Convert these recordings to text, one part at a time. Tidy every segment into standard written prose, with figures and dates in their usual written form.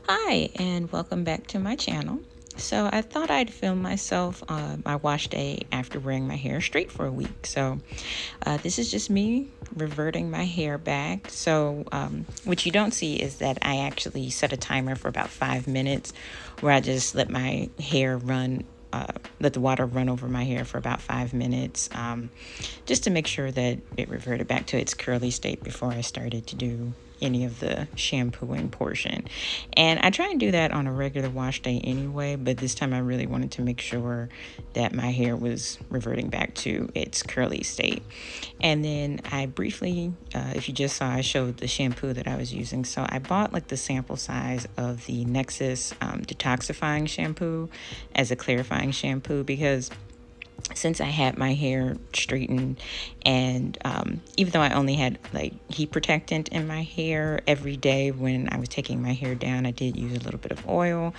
Hi, and welcome back to my channel. So I thought I'd film myself my wash day after wearing my hair straight for a week. This is just me reverting my hair back. What you don't see is that I actually set a timer for about 5 minutes where I just let my hair run, let the water run over my hair for about 5 minutes, just to make sure that it reverted back to its curly state before I started to do any of the shampooing portion. And I try and do that on a regular wash day anyway, but this time I really wanted to make sure that my hair was reverting back to its curly state. And then I briefly, if you just saw, I showed the shampoo that I was using. So I bought like the sample size of the Nexxus detoxifying shampoo as a clarifying shampoo because since I had my hair straightened, and even though I only had like heat protectant in my hair every day when I was taking my hair down, I did use a little bit of oil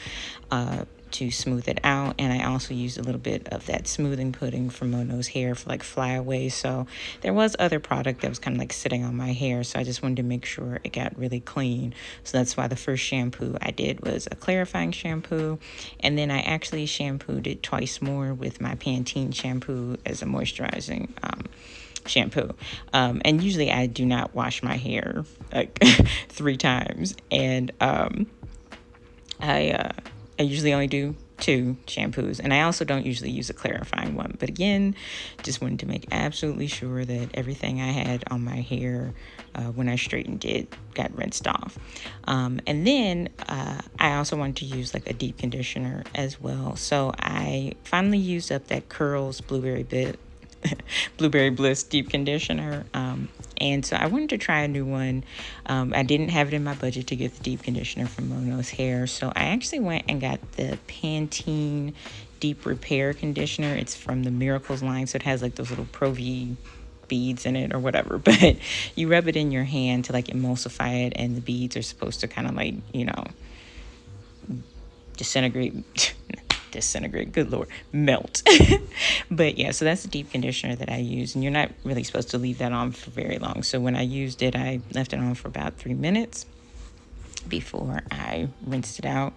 to smooth it out, and I also used a little bit of that smoothing pudding from Mono's Hair for like flyaways. So there was other product that was kind of like sitting on my hair, so I just wanted to make sure it got really clean. So that's why the first shampoo I did was a clarifying shampoo, and then I actually shampooed it twice more with my Pantene shampoo as a moisturizing shampoo. And usually I do not wash my hair like 3 times, and I I usually only do 2 shampoos, and I also don't usually use a clarifying one. But again, just wanted to make absolutely sure that everything I had on my hair when I straightened it got rinsed off. And then I also wanted to use like a deep conditioner as well. So I finally used up that Curls Blueberry Bliss deep conditioner. And so I wanted to try a new one. I didn't have it in my budget to get the deep conditioner from Mono's Hair. So I actually went and got the Pantene Deep Repair Conditioner. It's from the Miracles line. So it has like those little Pro-V beads in it or whatever. But you rub it in your hand to like emulsify it. And the beads are supposed to kind of like, disintegrate. Good lord, melt. But yeah, so that's the deep conditioner that I use, and you're not really supposed to leave that on for very long. So when I used it, I left it on for about 3 minutes before I rinsed it out.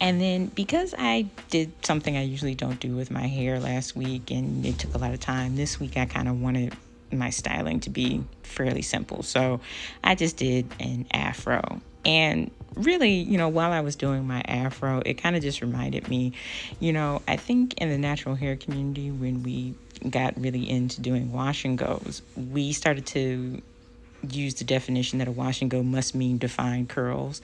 And then because I did something I usually don't do with my hair last week and it took a lot of time, this week I kind of wanted my styling to be fairly simple. So I just did an afro. And really, while I was doing my afro, it kind of just reminded me, I think in the natural hair community, when we got really into doing wash and goes, we started to use the definition that a wash and go must mean defined curls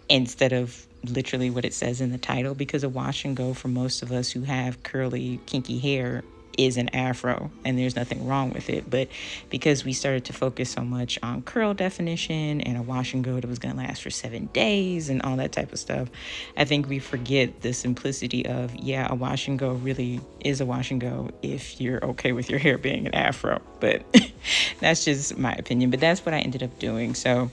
instead of literally what it says in the title, because a wash and go for most of us who have curly, kinky hair is an afro, and there's nothing wrong with it. But because we started to focus so much on curl definition and a wash and go that was going to last for 7 days and all that type of stuff, I think we forget the simplicity of, yeah, a wash and go really is a wash and go if you're okay with your hair being an afro. But that's just my opinion. But that's what I ended up doing. So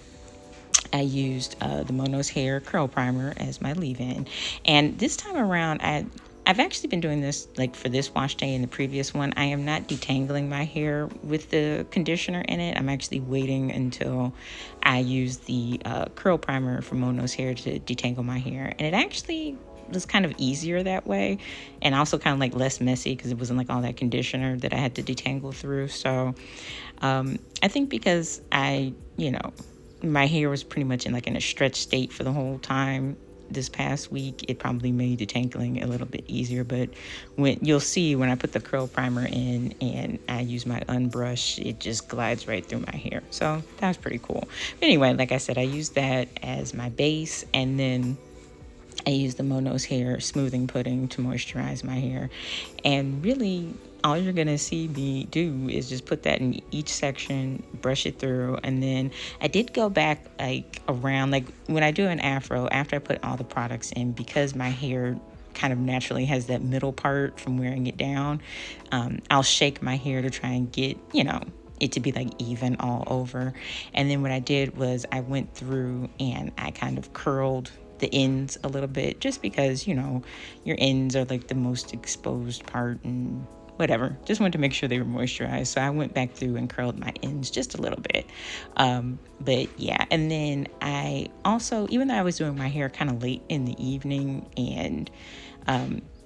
I used the Mono's Hair Curl Primer as my leave-in. And this time around, I've actually been doing this like for this wash day and the previous one. I am not detangling my hair with the conditioner in it. I'm actually waiting until I use the curl primer from Mono's Hair to detangle my hair. And it actually was kind of easier that way, and also kind of like less messy because it wasn't like all that conditioner that I had to detangle through. So I think because my hair was pretty much in a stretched state for the whole time this past week, it probably made detangling a little bit easier. But when you'll see when I put the curl primer in and I use my unbrush, it just glides right through my hair. So that was pretty cool. But anyway, like I said, I used that as my base, and then I use the Mono's Hair smoothing pudding to moisturize my hair. And really, all you're gonna see me do is just put that in each section, brush it through, and then I did go back like around, like when I do an afro, after I put all the products in, because my hair kind of naturally has that middle part from wearing it down, I'll shake my hair to try and get, it to be like even all over. And then what I did was I went through and I kind of curled the ends a little bit, just because your ends are like the most exposed part, and whatever. Just wanted to make sure they were moisturized. So I went back through and curled my ends just a little bit. But yeah, and then I also, even though I was doing my hair kind of late in the evening and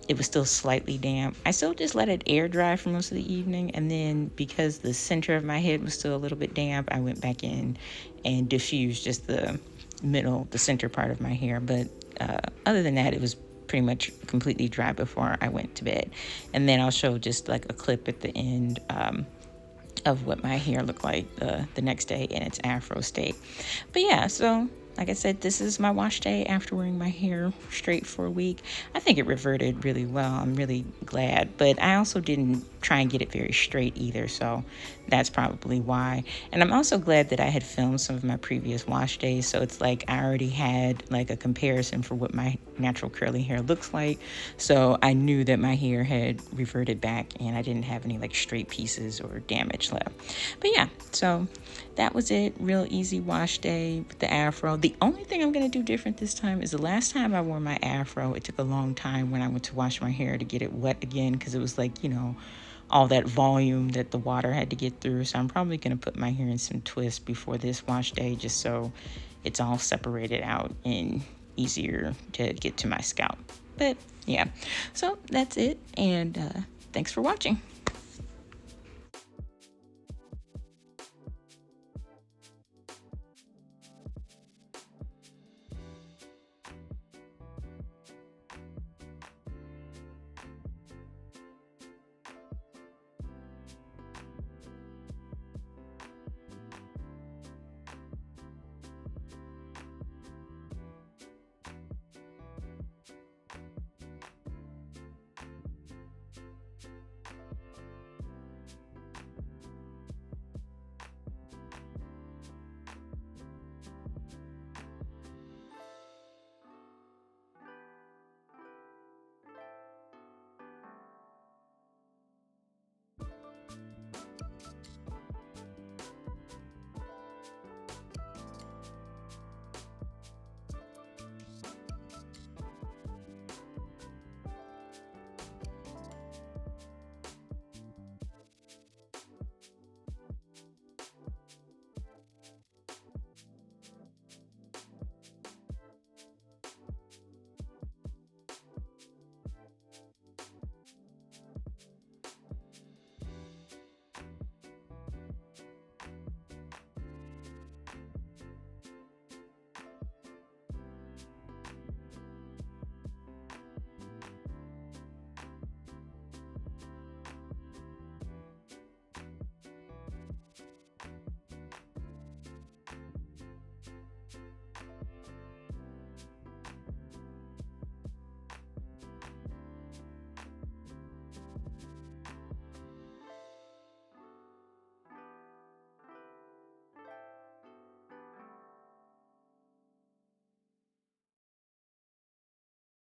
it was still slightly damp, I still just let it air dry for most of the evening. And then because the center of my head was still a little bit damp, I went back in and diffused just the center part of my hair. But other than that, it was pretty much completely dry before I went to bed. And then I'll show just like a clip at the end of what my hair looked like the next day in its afro state. But yeah, so like I said, this is my wash day after wearing my hair straight for a week. I think it reverted really well. I'm really glad. But I also didn't try and get it very straight either, so that's probably why. And I'm also glad that I had filmed some of my previous wash days, so it's like I already had like a comparison for what my natural curly hair looks like. So I knew that my hair had reverted back and I didn't have any like straight pieces or damage left. But yeah, so that was it. Real easy wash day with the afro. The only thing I'm going to do different this time is the last time I wore my afro, it took a long time when I went to wash my hair to get it wet again because it was like, you know, all that volume that the water had to get through. So I'm probably going to put my hair in some twists before this wash day just so it's all separated out and easier to get to my scalp. But yeah, so that's it. And thanks for watching.